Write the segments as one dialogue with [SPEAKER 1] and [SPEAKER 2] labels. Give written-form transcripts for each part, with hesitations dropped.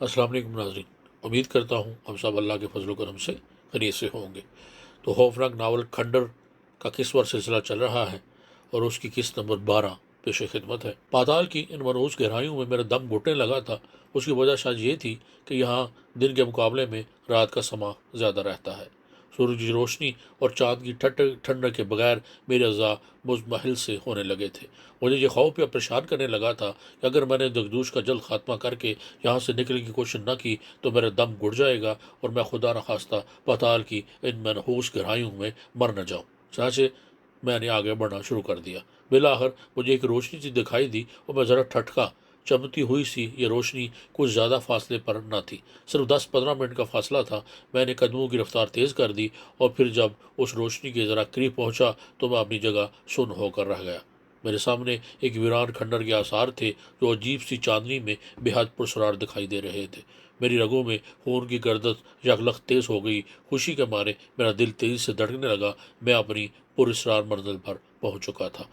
[SPEAKER 1] السلام علیکم ناظرین، امید کرتا ہوں ہم سب اللہ کے فضل و کرم سے خیریت سے ہوں گے۔ تو خوفناک ناول کھنڈر کا قسط سلسلہ چل رہا ہے اور اس کی قسط نمبر 12 پیش خدمت ہے۔ پاتال کی ان منحوس گہرائیوں میں میرا دم گھٹنے لگا تھا۔ اس کی وجہ شاید یہ تھی کہ یہاں دن کے مقابلے میں رات کا سما زیادہ رہتا ہے۔ سورج کی روشنی اور چاند کی ٹھنڈک کے بغیر میرے اعضاء مزمحل سے ہونے لگے تھے۔ مجھے یہ خوف یا پریشان کرنے لگا تھا کہ اگر میں نے جگدوش کا جلد خاتمہ کر کے یہاں سے نکلنے کی کوشش نہ کی تو میرا دم گھٹ جائے گا اور میں خدا نخواستہ پتال کی ان منحوس گہرائیوں میں مر نہ جاؤں۔ چنانچہ میں نے آگے بڑھنا شروع کر دیا۔ بالآخر مجھے ایک روشنی سی دکھائی دی اور میں ذرا ٹھٹکا۔ چمکتی ہوئی سی یہ روشنی کچھ زیادہ فاصلے پر نہ تھی، صرف 10-15 منٹ کا فاصلہ تھا۔ میں نے قدموں کی رفتار تیز کر دی اور پھر جب اس روشنی کے ذرا قریب پہنچا تو میں اپنی جگہ سن ہو کر رہ گیا۔ میرے سامنے ایک ویران کھنڈر کے آثار تھے جو عجیب سی چاندنی میں بے حد پرسرار دکھائی دے رہے تھے۔ میری رگوں میں خون کی گردش یکلخت تیز ہو گئی۔ خوشی کے مارے میرا دل تیزی سے دھڑکنے لگا۔ میں اپنی پراسرار منزل پر پہنچ چکا تھا۔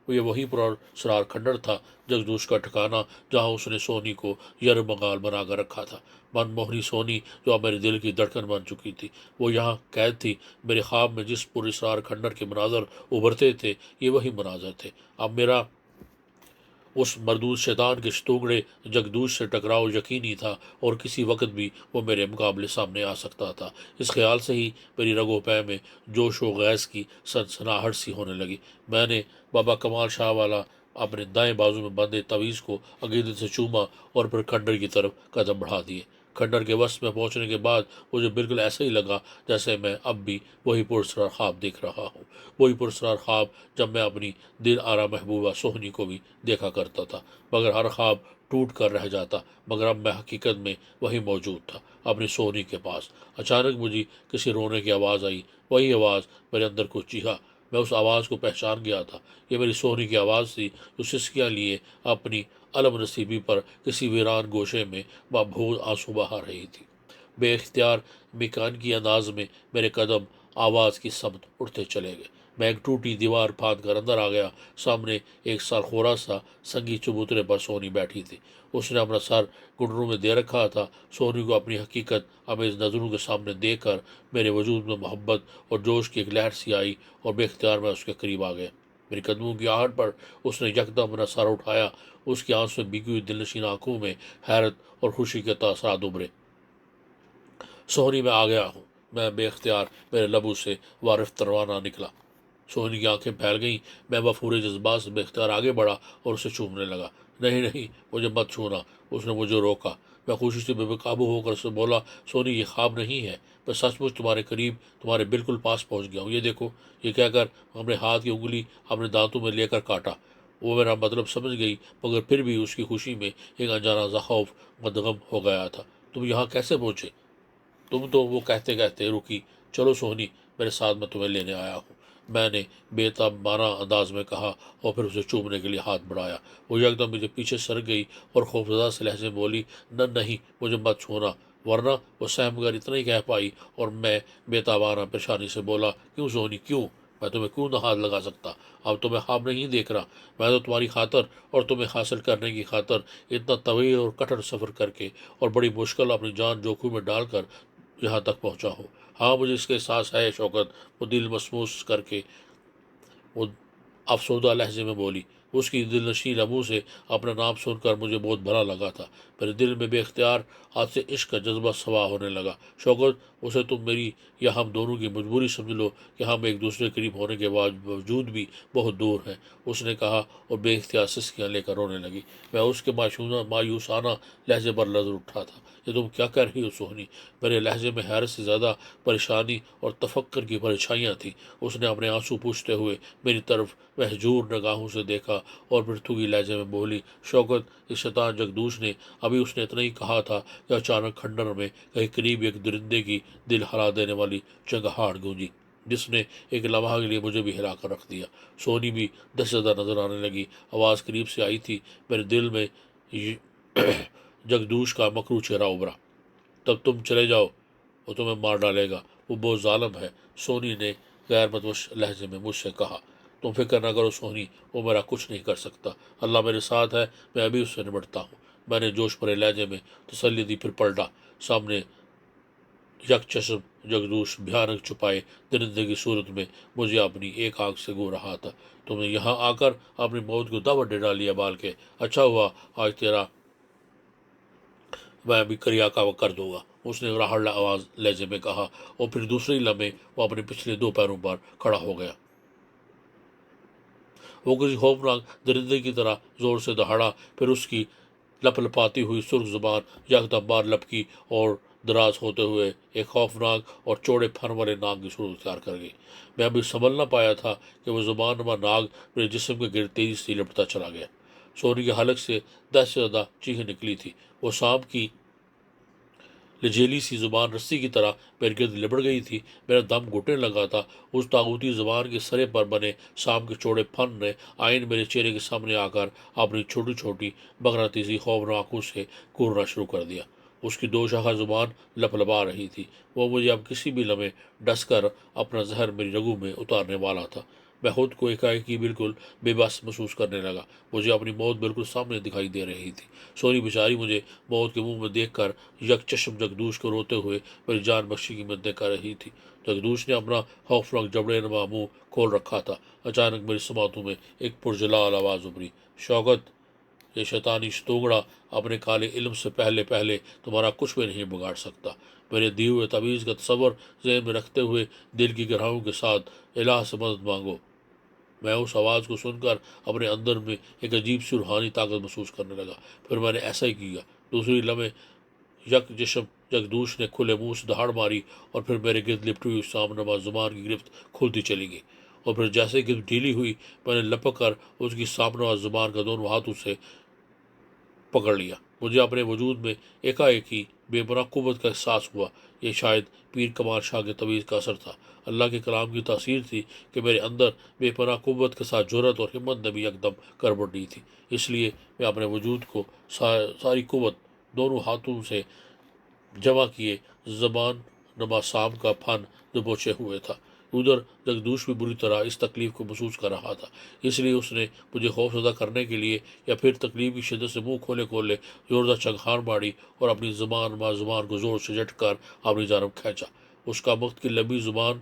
[SPEAKER 1] وہی پراسرار کھنڈر تھا، جگدوش کا ٹھکانہ، جہاں اس نے سونی کو یرغمال بنا کر رکھا تھا۔ من موہنی سونی جو اب میرے دل کی دھڑکن بن چکی تھی، وہ یہاں قید تھی۔ میرے خواب میں جس پراسرار کھنڈر کے مناظر ابھرتے تھے یہ وہی مناظر تھے۔ اب میرا اس مردود شیطان کے شتونگڑے جگدوش سے ٹکراؤ یقینی تھا اور کسی وقت بھی وہ میرے مقابلے سامنے آ سکتا تھا۔ اس خیال سے ہی میری رگ و پے میں جوش و خیز کی سنسناہٹ سی ہونے لگی۔ میں نے بابا کمال شاہ والا اپنے دائیں بازو میں بندے تعویذ کو عقیدت سے چوما اور پھر کھنڈر کی طرف قدم بڑھا دیے۔ کھنڈر کے وسط میں پہنچنے کے بعد مجھے بالکل ایسا ہی لگا جیسے میں اب بھی وہی پرسرار خواب دیکھ رہا ہوں، وہی پرسرار خواب جب میں اپنی دل آرا محبوبہ سوہنی کو بھی دیکھا کرتا تھا، مگر ہر خواب ٹوٹ کر رہ جاتا۔ مگر اب میں حقیقت میں وہی موجود تھا، اپنی سوہنی کے پاس۔ اچانک مجھے کسی رونے کی آواز آئی، وہی آواز میرے اندر کو چیخا۔ میں اس آواز کو پہچان گیا تھا۔ یہ میری سوہنی کی آواز تھی جو سسکیاں لیے اپنی علم نصیبی پر کسی ویران گوشے میں بھول آنسو بہا رہی تھی۔ بے اختیار میکانکی انداز میں میرے قدم آواز کی سمت اٹھتے چلے گئے۔ میں ایک ٹوٹی دیوار پھاند کر اندر آ گیا۔ سامنے ایک سالخورا سا سنگی چبوترے پر سونی بیٹھی تھی۔ اس نے اپنا سر گھٹنوں میں دے رکھا تھا۔ سونی کو اپنی حقیقت امیز نظروں کے سامنے دیکھ کر میرے وجود میں محبت اور جوش کی ایک لہر سی آئی اور بے اختیار میں اس کے قریب آ گیا۔ میری قدموں کی آہٹ پر اس نے یکدم اپنا سر اٹھایا۔ اس کی آنسوں میں بھیگی ہوئی دلنشین آنکھوں میں حیرت اور خوشی کے تاثرات ابھرے۔ سونی میں آ گیا ہوں، میں بے اختیار میرے لبوں سے وارف تروانہ نکلا۔ سونی کی آنکھیں پھیل گئیں۔ میں بفور جذبات سے بے اختیار آگے بڑھا اور اسے چومنے لگا۔ نہیں نہیں، مجھے مت چھونا، اس نے مجھے روکا۔ میں خوشی سے بے قابو ہو کر اسے بولا، سونی یہ خواب نہیں ہے، میں سچ مچ تمہارے قریب، تمہارے بالکل پاس پہنچ گیا ہوں، یہ دیکھو۔ یہ کہہ کر اپنے ہاتھ کی انگلی اپنے دانتوں میں لے کر کاٹا۔ وہ میرا مطلب سمجھ گئی، مگر پھر بھی اس کی خوشی میں ایک انجانہ سا خوف مدغم ہو گیا تھا۔ تم یہاں کیسے پہنچے؟ تم تو، وہ کہتے کہتے رکی۔ چلو سونی، میرے ساتھ، میں تمہیں لینے آیا ہوں، میں نے بے تابانہ انداز میں کہا اور پھر اسے چومنے کے لیے ہاتھ بڑھایا۔ وہ یکدم مجھے پیچھے سر گئی اور خوفزدہ سے لہجے میں بولی، نہ نہیں، مجھے مت چھونا، ورنہ۔ وہ سہم کر اتنا ہی کہہ پائی اور میں بے تابانہ پریشانی سے بولا، کیوں سونی کیوں؟ میں تمہیں کیوں نہ ہاتھ لگا سکتا؟ اب تو میں خواب نہیں دیکھ رہا، میں تو تمہاری خاطر اور تمہیں حاصل کرنے کی خاطر اتنا طویل اور کٹھن سفر کر کے اور بڑی مشکل اپنی جان جوکھم میں ڈال کر یہاں تک پہنچا ہوں۔ ہاں، مجھے اس کے احساس ہے شوکت، وہ دل مسموس کر کے وہ افسردہ لہجے میں بولی۔ اس کی دل نشین لبوں سے اپنا نام سن کر مجھے بہت بھلا لگا تھا۔ میرے دل میں بے اختیار ہاتھ سے عشق کا جذبہ سوا ہونے لگا۔ شوکت، اسے تم میری یا ہم دونوں کی مجبوری سمجھ لو کہ ہم ایک دوسرے کے قریب ہونے کے باوجود بھی بہت دور ہیں، اس نے کہا اور بے اختیار سسکیاں لے کر رونے لگی۔ میں اس کے مایوسانہ لہجے پر نظر اٹھا تھا۔ یہ تم کیا کہہ رہی ہو سونی؟ میرے لہجے میں حیرت سے زیادہ پریشانی اور تفکر کی پرچھائیاں تھیں۔ اس نے اپنے آنسو پوچھتے ہوئے میری طرف مہجور نگاہوں سے دیکھا اور پھر تھوکی لہجے میں بولی، شوکت، اس شیطان جگدوش نے ابھی اس نے اتنا ہی کہا تھا کہ اچانک کھنڈر میں کہیں قریب ایک درندے کی دل ہلا دینے والی چنگھاڑ گونجی، جس نے ایک لمحہ کے لیے مجھے بھی ہلا کر رکھ دیا۔ سونی بھی دہشت زدہ نظر آنے لگی۔ آواز قریب سے آئی تھی۔ میرے دل میں جگدوش کا مکرو چہرہ ابھرا۔ تب تم چلے جاؤ، وہ تمہیں مار ڈالے گا، وہ بہت ظالم ہے، سونی نے غیر متوش لہجے میں مجھ سے کہا۔ تم فکر نہ کرو سونی، وہ میرا کچھ نہیں کر سکتا، اللہ میرے ساتھ ہے، میں ابھی اس سے نمٹتا ہوں۔ मैंने जोश भरे लहजे में तसल्ली दी, फिर पलटा। सामने यक चश्म जगदूश भयानक छुपाए दरिंदे की सूरत में मुझे अपनी एक आंख से घो रहा था। तुमने यहाँ आकर अपनी मौत को दावत दे डाली है बाल के। अच्छा हुआ, आज तेरा मैं भी करिया का कर दूंगा, उसने राहड़ आवाज लहजे में कहा, और फिर दूसरे ही लम्हे वो अपने पिछले 2 पैरों पर खड़ा हो गया। वो किसी खौफनाक दरिंदे की तरह जोर से दहाड़ा, फिर उसकी लपलपाती हुई सुर्ख जुबान यकदम बार लपकी और दराज होते हुए एक खौफनाक और चौड़े फन वाले नाग की सूरत इख्तियार कर गई। मैं अभी समझ न पाया था कि वो जुबान नुमा नाग मेरे जिस्म के गिर्द तेजी से लिपटता चला गया। सोनी के हलक से 10 से ज़्यादा चीखें निकली थी। वो सांप की लजेली सी जुबान रस्सी की तरह मेरे गिर्द लिपट गई थी। मेरा दम घुटने लगा था। उस तागूती जुबान के सरे पर बने सांप के चौड़े फन ने आइन मेरे चेहरे के सामने आकर अपनी छोटी छोटी बगराती खौफनाक आंखों से घूरना शुरू कर दिया। उसकी 2 शाखा जुबान लपलपा रही थी। वो मुझे अब किसी भी लम्हे डस कर अपना जहर मेरी रगू में उतारने वाला था। मैं खुद को एकाएकी बिल्कुल बेबस महसूस करने लगा। मुझे अपनी मौत बिल्कुल सामने दिखाई दे रही थी। सोनी बेचारी मुझे मौत के मुंह में देखकर यक चश्म जगदूश को रोते हुए मेरी जान बख्शी की मिन्नतें कर रही थी। जगदूश ने अपना खौफनाक जबड़े नुमा मुंह खोल रखा था। अचानक मेरी समातों में एक पुरजलाल आवाज़ उभरी, शौकत, ये शैतानी शतूंगड़ा अपने काले इल्म से पहले पहले तुम्हारा कुछ भी नहीं बिगाड़ सकता। मेरे दिए हुए तवीज़ का तसव्वुर ज़हन में रखते हुए दिल की गहराइयों के साथ इलाह से मदद मांगो। मैं उस आवाज़ को सुनकर अपने अंदर में एक अजीब सी रूहानी ताकत महसूस करने लगा। फिर मैंने ऐसा ही किया। दूसरी लम्हे यक जिस्म जगदूश ने खुले मुंह से दहाड़ मारी और फिर मेरे गिर्द लिपटी हुई सामनमा जुबान की गिरफ्त खुलती चली गई। और फिर जैसे गिरफ्त ढीली हुई, मैंने लपक कर उसकी सामनमा जुबान का दोनों हाथों से पकड़ लिया। मुझे अपने वजूद में एकाएक ही बेपनाह कुव्वत का एहसास हुआ। ये शायद पीर कमाल शाह के तवीज़ का असर था। अल्लाह के कलाम की तासीर थी कि मेरे अंदर बेपनाह कुव्वत के साथ जुर्रत और हिम्मत ने भी एकदम करवट दी थी। इसलिए मैं अपने वजूद को सारी कुव्वत दोनों हाथों से जमा किए ज़बान नमा सांप का फन दबोचे हुए था। उधर जगदूश भी बुरी तरह इस तकलीफ को महसूस कर रहा था। इसलिए उसने मुझे खौफजदा करने के लिए या फिर तकलीफ की शिद्दत से मुंह खोले खोले जोरदार चंखार मारी और अपनी ज़ुबान मा ज़ुबान को जोर से झटक कर अपनी जानब खींचा। उसका वक्त की लंबी ज़ुबान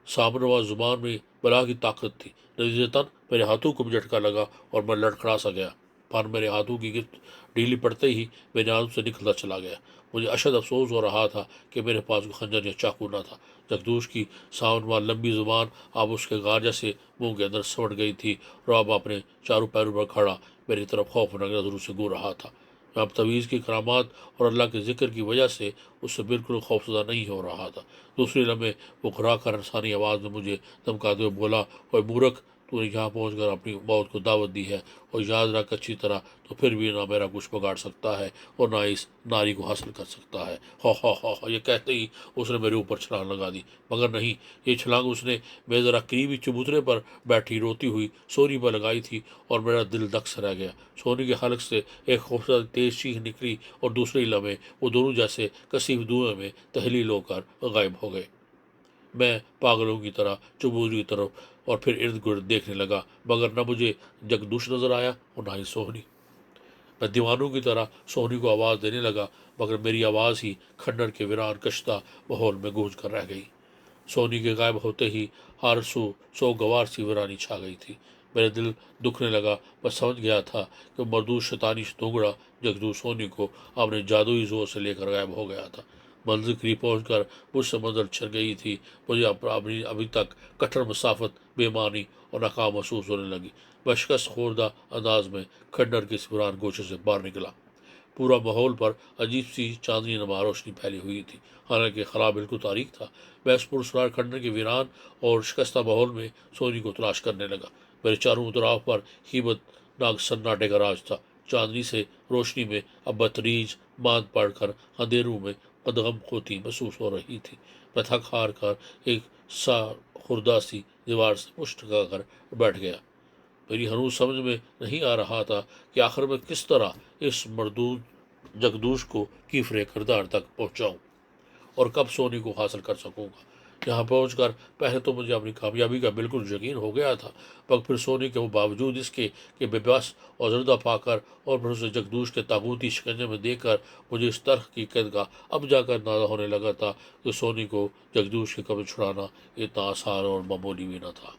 [SPEAKER 1] सामने व ज़ुबान में बला की ताकत थी। नतीजतन मेरे हाथों को भी झटका लगा और मैं लड़खड़ा सा गया। पर मेरे हाथों की गिरफ्त ढीली पड़ते ही मेरे हाथों से निकलता चला गया। मुझे अशद अफसोस हो रहा था कि मेरे पास कोई खंजर या चाकू न था। जगदूश की सामने लंबी ज़ुबान अब उसके गार्जा से मुंह के अंदर सवट गई थी और अब अपने चारों पैरों पर खड़ा मेरी तरफ खौफनाक नज़रों से घूर रहा था। मैं अब तवीज़ की करामात और अल्लाह के ज़िक्र की वजह से उससे बिल्कुल खौफजदा नहीं हो रहा था। दूसरे लम्हे वो खुरा कर इंसानी आवाज़ में मुझे धमकाते हुए बोला, ओए मूर्ख, तूने यहाँ पहुँच कर अपनी मौत को दावत दी है, और याद रख अच्छी तरह, तो फिर भी ना मेरा कुछ बिगाड़ सकता है और ना इस नारी को हासिल कर सकता है। हा, ये कहते ही उसने मेरे ऊपर छलांग लगा दी। मगर नहीं, ये छलांग उसने मेरे ज़रा करीबी चबूतरे पर बैठी रोती हुई सोनी पर लगाई थी और मेरा दिल दक सा रह गया। सोनी के हलक से एक खूबसूरत तेज चीख निकली और दूसरे लम्हे वो दोनों जैसे कसीफ धुएं में तहलील होकर गायब हो गए। मैं पागलों की तरह चबूतरे की तरफ और फिर इर्द गिर्द देखने लगा, मगर न मुझे जगदूश नजर आया और ना ही सोहनी। मैं दीवानों की तरह सोहनी को आवाज़ देने लगा, मगर मेरी आवाज़ ही खंडर के वीरान कश्ता माहौल में गूंज कर रह गई। सोनी के गायब होते ही हर सो गवार सी वीरानी छा गई थी। मेरा दिल दुखने लगा। मैं समझ गया था कि मरदूस शैतानी शतूंगड़ा जगदूश सोनी को अपने जादुई जोर से लेकर गायब हो गया था। मंजिल करीब पहुँच कर मुझसे मंजिल छिड़ गई थी। मुझे अपनी अभी तक कठिन मसाफत, बेमानी और नाकाम महसूस होने लगी। मैं शिकस्त खोरदा अंदाज में खंडर के इस वीरान गोशे से बाहर निकला। पूरा माहौल पर अजीब सी चांदनी नुमा रोशनी फैली हुई थी। हालांकि खला बिल्कुल तारीख था। मैं इस पुरस्कार खंडर के वीरान और शिकस्ता माहौल में सोनी को तलाश करने लगा। मेरे चारों तरफ पर हीबत नाग सन्नाटे का राज था। चांदनी से रोशनी में अब बतरीज मांद पड़कर अंधेरों में कदगम खोती महसूस हो रही थी। मैं थक हार कर एक सा खुर्दा सी दीवार से मुश्त कर बैठ गया। मेरी हनूज समझ में नहीं आ रहा था कि आखिर मैं किस तरह इस मरदूद जगदूश को कीफरे किरदार तक पहुंचाऊं और कब सोनी को हासिल कर सकूंगा। यहाँ पहुंचकर पहले तो मुझे अपनी कामयाबी का बिल्कुल यकीन हो गया था, मगर फिर सोने के बावजूद इसके कि बेबस और ज़र्दा पाकर और फिर उसे जगदूश के ताबूती शिकंजे में देकर मुझे इस तरह की कैद का अब जाकर अंदाज़ा होने लगा था कि सोनी को जगदूश के कब्ज़े छुड़ाना इतना आसान और मामूली भी न था।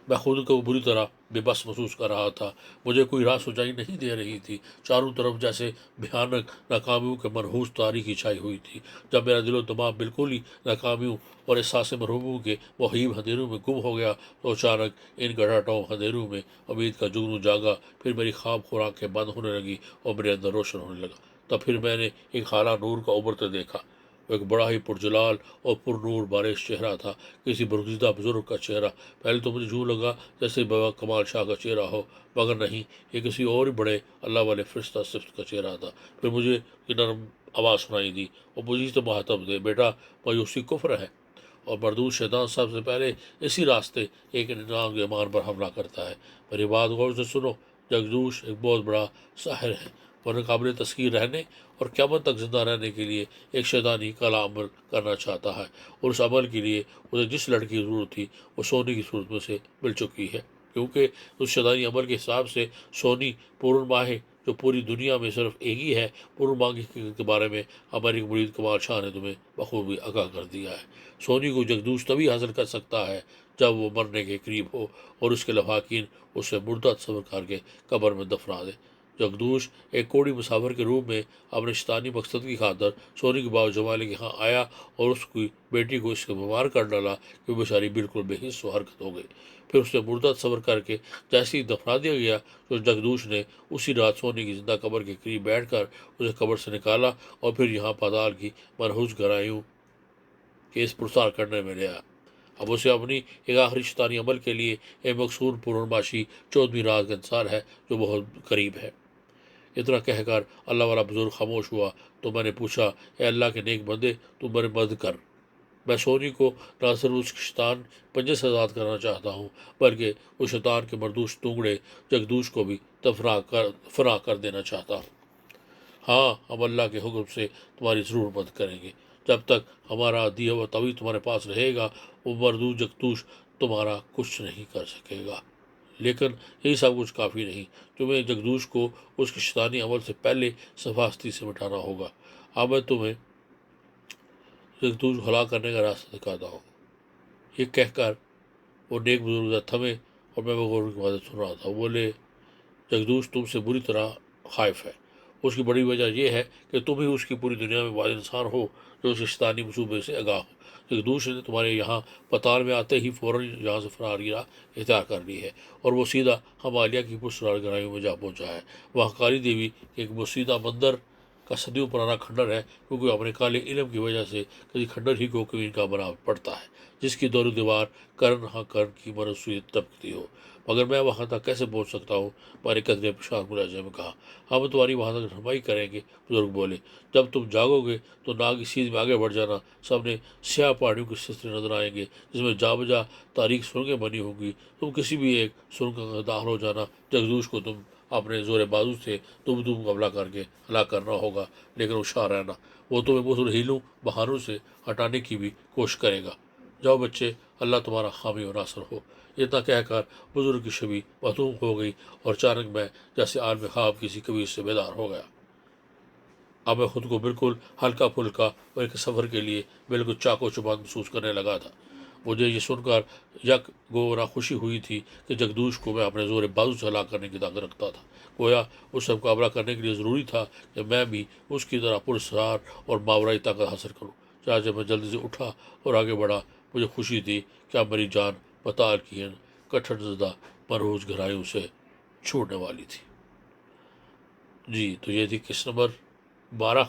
[SPEAKER 1] मैं खुद को बुरी तरह बेबस महसूस कर रहा था। मुझे कोई राह सुझाई नहीं दे रही थी। चारों तरफ जैसे भयानक नाकामियों के मनहूस तारीकी छाई हुई थी। जब मेरा दिलो दिमाग बिल्कुल ही नाकामियों और एहसास मरहूमों के मुहीब अंधेरों में गुम हो गया, तो अचानक इन गड़ाटाओं अंधेरों में उम्मीद का जुगनू जागा। फिर मेरी ख्वाब खुराकें बंद होने लगी और मेरे अंदर रोशन होने लगा। तब फिर मैंने एक हाला नूर का उभरते देखा। वो एक बड़ा ही पुरजलाल और पुरनूर बारिश चेहरा था, किसी बरगुज़िदा बुजुर्ग का चेहरा। पहले तो मुझे यूँ लगा जैसे बाबा कमाल शाह का चेहरा हो, मगर नहीं, ये किसी और ही बड़े अल्लाह वाले फरिश्ता सिफ्त का चेहरा था। फिर मुझे ये नरम आवाज़ सुनाई दी और मुझे तो मुहातब दे, बेटा मायूसी कुफ्र है और मरदूद शैतान सबसे पहले इसी रास्ते एक इंसान के ईमान पर हमला करता है। मेरी बात गौर से सुनो, जगदूश एक बहुत बड़ा साहिर है। वह नाकाबिल तस्खीर रहने और क़यामत तक ज़िंदा रहने के लिए एक शैतानी काला अमल करना चाहता है, और उस अमल के लिए उसे जिस लड़की की ज़रूरत थी वो सोनी की सूरत में से मिल चुकी है, क्योंकि उस शैतानी अमल के हिसाब से सोनी पूर्णमाह जो पूरी दुनिया में सिर्फ एक ही है, पूर्णमाह के बारे में हमारी मुरीद कमाल शाह ने तुम्हें बखूबी आगाह कर दिया है। सोनी को जगदूश तभी हासिल कर सकता है जब वो मरने के करीब हो और उसके लवाकिन उसे मुर्दा तस्वर करके कब्र में दफना दे। जगदूश एक कोड़ी मुसाफिर के रूप में अपने शैतानी मकसद की खातर सोनी के बाब जमाले के यहाँ आया और उसकी बेटी को इसके बीमार कर डाला कि बेचारी बिल्कुल बेहिस हरकत हो गई। फिर उसे मुर्दा तस्वर करके जैसे ही दफना दिया गया, तो जगदूश ने उसी रात सोनी की जिंदा कब्र के करीब बैठकर उसे कब्र से निकाला और फिर यहाँ पाताल की मनहूस गहराइयों के इस पुरसार करने में लिया। अब उसे अपनी एक आखिरी शैतानी अमल के लिए एक मकसूद पूर्णमाशी 14वीं रात का इंतजार है, जो बहुत करीब है। इतना कहकर अल्लाह वाला बुजुर्ग खामोश हुआ। तो मैंने पूछा, ए अल्लाह के नेक बंदे, तू मेरी मदद कर। मैं सोनी को न सिर्फ उस शैतान पंजे से आज़ाद करना चाहता हूँ, बल्कि उस शैतान के मरदूस टुकड़े जगदूश को भी फना कर देना चाहता हूँ। हाँ, हम अल्लाह के हुक्म से तुम्हारी ज़रूर मदद करेंगे। जब तक हमारा दिया हुआ तवी तुम्हारे पास रहेगा, वो मरदूस जगदूश तुम्हारा कुछ नहीं कर सकेगा। लेकिन यही सब कुछ काफ़ी नहीं। तुम्हें जगदूश को उसके शैतानी अमल से पहले सफास्ती से मिटाना होगा। अब मैं तुम्हें जगदूश को हलाक करने का रास्ता दिखाता हूँ। ये कहकर वो नेक बुजुर्ग थमे और मैं वो की बातें सुन रहा था। वो बोले, जगदूश तुमसे बुरी तरह खाइफ है। उसकी बड़ी वजह यह है कि तुम ही उसकी पूरी दुनिया में वाद इंसान हो जो उसके शैतानी मंसूबे से आगाह हो। जगदूश ने तुम्हारे यहाँ पताल में आते ही फ़ौरन यहाँ से फरारी राह इख्तियार कर ली है और वो सीधा हिमालय की पुरस्कार गहराइयों में जा पहुँचा है। वहाँ काली देवी एक मुसीदा मंदिर का सदियों पुराना खंडर है, क्योंकि अपने काले इल्म की वजह से किसी खंडर ही को कभी इनका बना पड़ता है, जिसकी दौर दीवार कर्ण हाँ कर्ण की मनसूई तबकती हो। मगर मैं वहाँ तक कैसे पहुँच सकता हूँ? हमारे कदरे प्रशांत मुलाजिम ने कहा। हम तुम्हारी वहाँ तक रहनुमाई करेंगे, बुजुर्ग बोले। जब तुम जागोगे तो नाग की सीध में आगे बढ़ जाना। सामने स्याह पहाड़ियों के सिलसिले नजर आएंगे, जिसमें जा बजा तारीख सुरंगें बनी होंगी। तुम किसी भी एक सुरंग का दाखिल हो जाना। जगदूश को तुम अपने जोर बाजू से दुम हमला करके हलाक करना होगा, लेकिन होशियार रहना, वो तुम्हें मुसर हीलों बहानों से हटाने की भी कोशिश करेगा। जाओ बच्चे, अल्लाह तुम्हारा हामी और नासर हो। इतना कहकर बुजुर्ग की छवि मखदूम हो गई और अचानक मैं जैसे आलम ख्वाब किसी कबीर से बेदार हो गया। अब मैं खुद को बिल्कुल हल्का फुल्का और एक सफ़र के लिए बिल्कुल चाको चुबान महसूस करने लगा था। मुझे ये सुनकर यक गोरा खुशी हुई थी कि जगदूश को मैं अपने जोर बाजू से हलाक करने की ताकत रखता था। गोया उससे मुकाबला करने के लिए ज़रूरी था कि मैं भी उसकी तरह पुरस्कार और मावराई ताकत हासिल करूँ। चाहे मैं जल्दी से उठा और आगे बढ़ा, मुझे खुशी थी कि अब मेरी जान पताल की इन कठिन ज़दा मरहूस गहराइयों से छूटने वाली थी। जी, तो ये थी किस्त नंबर 12।